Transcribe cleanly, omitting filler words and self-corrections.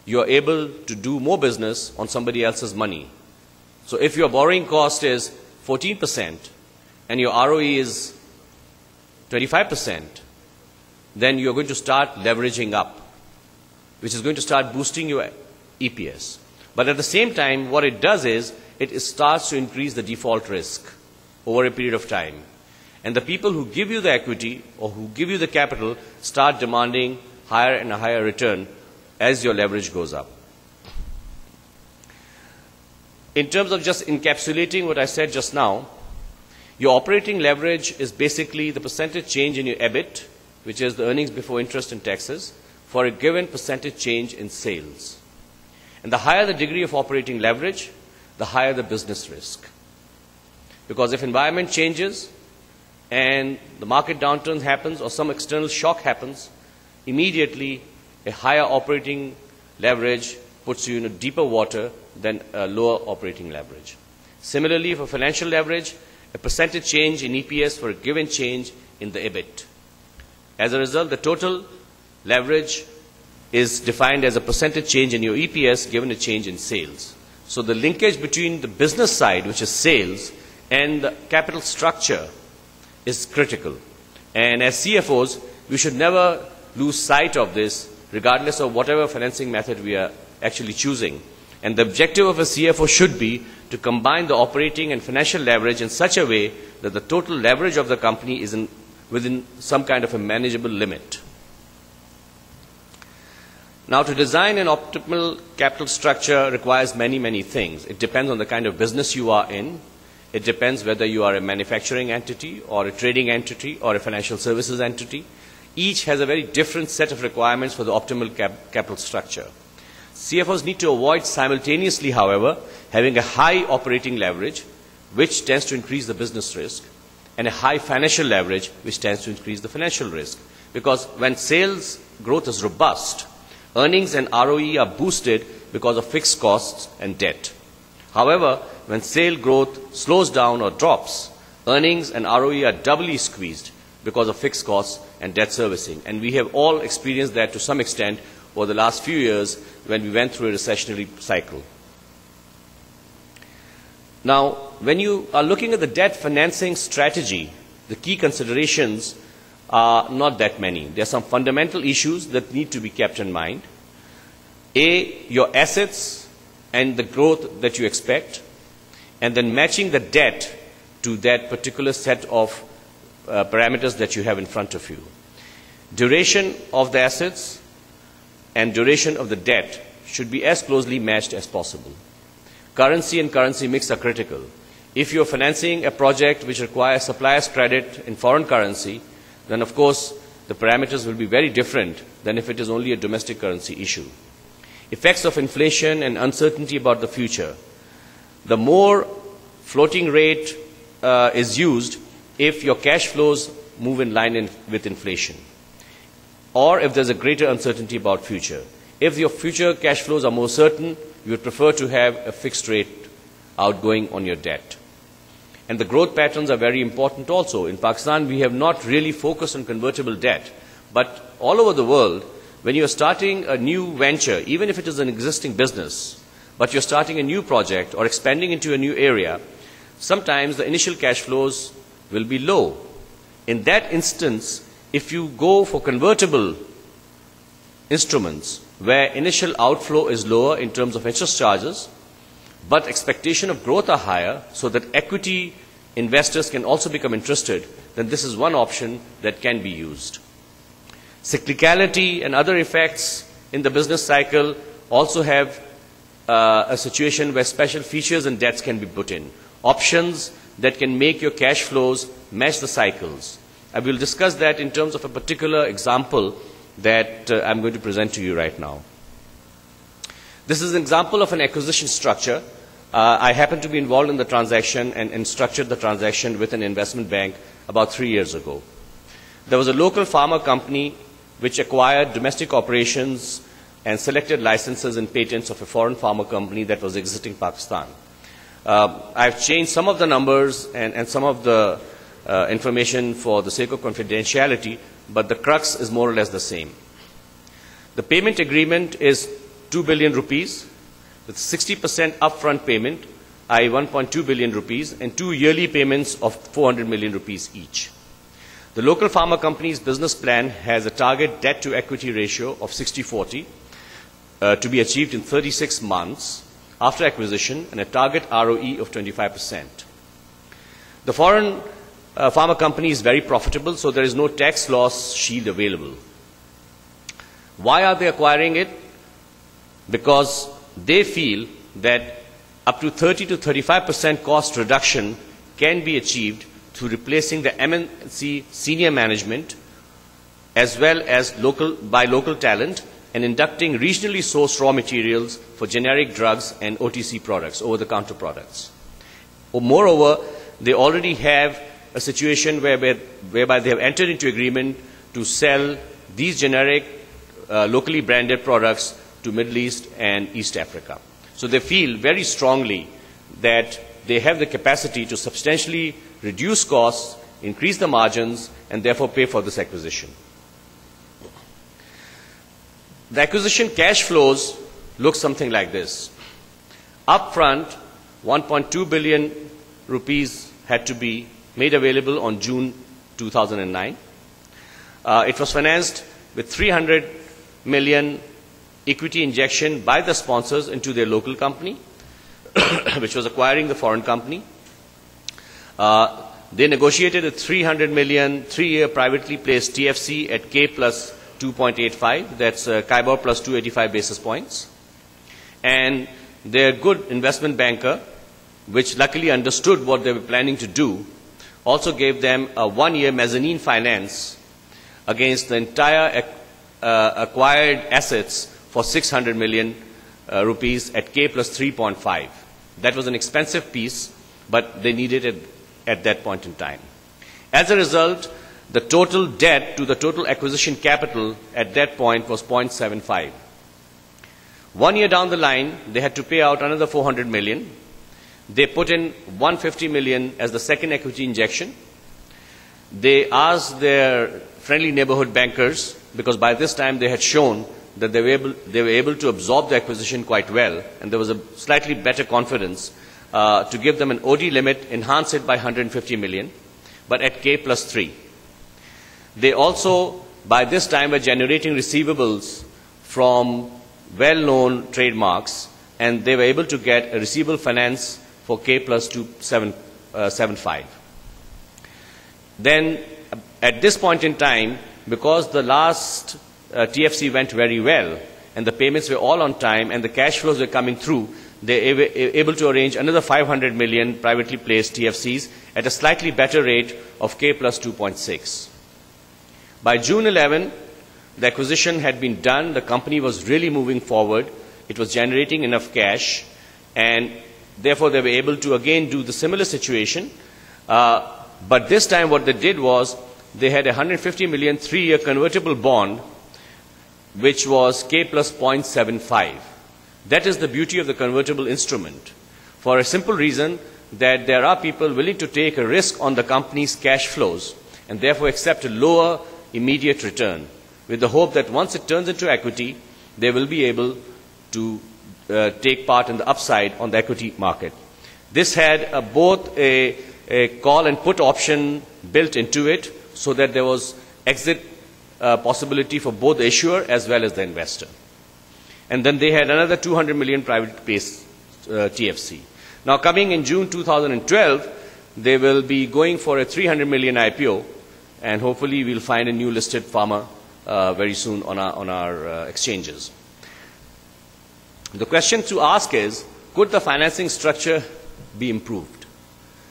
you are able to do more business on somebody else's money. So if your borrowing cost is 14% and your ROE is 25%, then you're going to start leveraging up, which is going to start boosting your EPS. But at the same time, what it does is, it starts to increase the default risk over a period of time. And the people who give you the equity or who give you the capital start demanding higher and a higher return as your leverage goes up. In terms of just encapsulating what I said just now, your operating leverage is basically the percentage change in your EBIT, which is the earnings before interest and taxes, for a given percentage change in sales. And the higher the degree of operating leverage, the higher the business risk. Because if environment changes and the market downturn happens or some external shock happens, immediately a higher operating leverage puts you in a deeper water than a lower operating leverage. Similarly, for financial leverage, a percentage change in EPS for a given change in the EBIT. As a result, the total leverage is defined as a percentage change in your EPS given a change in sales. So the linkage between the business side, which is sales, and the capital structure is critical. And as CFOs, we should never lose sight of this, regardless of whatever financing method we are actually choosing. And the objective of a CFO should be to combine the operating and financial leverage in such a way that the total leverage of the company is within some kind of a manageable limit. Now, to design an optimal capital structure requires many, many things. It depends on the kind of business you are in. It depends whether you are a manufacturing entity or a trading entity or a financial services entity. Each has a very different set of requirements for the optimal capital structure. CFOs need to avoid simultaneously, however, having a high operating leverage, which tends to increase the business risk, and a high financial leverage, which tends to increase the financial risk. Because when sales growth is robust, earnings and ROE are boosted because of fixed costs and debt. However, when sale growth slows down or drops, earnings and ROE are doubly squeezed because of fixed costs and debt servicing. And we have all experienced that to some extent over the last few years when we went through a recessionary cycle. Now, when you are looking at the debt financing strategy, the key considerations are not that many. There are some fundamental issues that need to be kept in mind. A, your assets and the growth that you expect, and then matching the debt to that particular set of parameters that you have in front of you. Duration of the assets and duration of the debt should be as closely matched as possible. Currency and currency mix are critical. If you're financing a project which requires supplier's credit in foreign currency, then of course the parameters will be very different than if it is only a domestic currency issue. Effects of inflation and uncertainty about the future. The more floating rate is used if your cash flows move in line with inflation, or if there's a greater uncertainty about future. If your future cash flows are more certain, you would prefer to have a fixed rate outgoing on your debt. And the growth patterns are very important also. In Pakistan, we have not really focused on convertible debt, but all over the world, when you are starting a new venture, even if it is an existing business, but you're starting a new project or expanding into a new area, sometimes the initial cash flows will be low. In that instance, if you go for convertible instruments where initial outflow is lower in terms of interest charges, but expectation of growth are higher so that equity investors can also become interested, then this is one option that can be used. Cyclicality and other effects in the business cycle also have a situation where special features and debts can be put in. Options that can make your cash flows match the cycles. I will discuss that in terms of a particular example that I'm going to present to you right now. This is an example of an acquisition structure. I happened to be involved in the transaction and structured the transaction with an investment bank about 3 years ago. There was a local pharma company which acquired domestic operations and selected licenses and patents of a foreign pharma company that was exiting Pakistan. I've changed some of the numbers and some of the information for the sake of confidentiality, but the crux is more or less the same. The payment agreement is 2 billion rupees with 60% upfront payment, i.e. 1.2 billion rupees, and 2 yearly payments of 400 million rupees each. The local pharma company's business plan has a target debt-to-equity ratio of 60-40 to be achieved in 36 months after acquisition and a target ROE of 25%. The foreign pharma company is very profitable, so there is no tax loss shield available. Why are they acquiring it? Because they feel that up to 30 to 35% cost reduction can be achieved through replacing the MNC senior management as well as by local talent and inducting regionally sourced raw materials for generic drugs and OTC products, over-the-counter products. Moreover, they already have a situation whereby they have entered into agreement to sell these generic locally branded products to Middle East and East Africa. So they feel very strongly that they have the capacity to substantially reduce costs, increase the margins, and therefore pay for this acquisition. The acquisition cash flows look something like this. Upfront, 1.2 billion rupees had to be made available on June 2009. It was financed with 300 million equity injection by the sponsors into their local company, which was acquiring the foreign company. They negotiated a 300 million 3-year privately placed TFC at K plus 2.85. That's KIBOR plus 285 basis points. And their good investment banker, which luckily understood what they were planning to do, also gave them a 1-year mezzanine finance against the entire acquired assets for 600 million rupees at K plus 3.5. That was an expensive piece, but they needed it at that point in time. As a result, the total debt to the total acquisition capital at that point was 0.75. 1 year down the line, they had to pay out another 400 million. They put in 150 million as the second equity injection. They asked their friendly neighborhood bankers, because by this time they had shown that they were able to absorb the acquisition quite well, and there was a slightly better confidence to give them an OD limit, enhance it by 150 million, but at K plus 3. They also, by this time, were generating receivables from well-known trademarks, and they were able to get a receivable finance for K plus 2.75. Then, at this point in time, because the last TFC went very well, and the payments were all on time, and the cash flows were coming through, they were able to arrange another 500 million privately placed TFCs at a slightly better rate of K plus 2.6. By June 11, the acquisition had been done. The company was really moving forward. It was generating enough cash, and therefore they were able to again do the similar situation. But this time what they did was they had a 150 million 3-year convertible bond, which was K plus 0.75. That is the beauty of the convertible instrument, for a simple reason that there are people willing to take a risk on the company's cash flows and therefore accept a lower immediate return, with the hope that once it turns into equity, they will be able to take part in the upside on the equity market. This had both a call and put option built into it, so that there was exit possibility for both the issuer as well as the investor. And then they had another 200 million private placed TFC. Now, coming in June 2012, they will be going for a 300 million IPO, and hopefully we'll find a new listed pharma very soon on our exchanges. The question to ask is, could the financing structure be improved?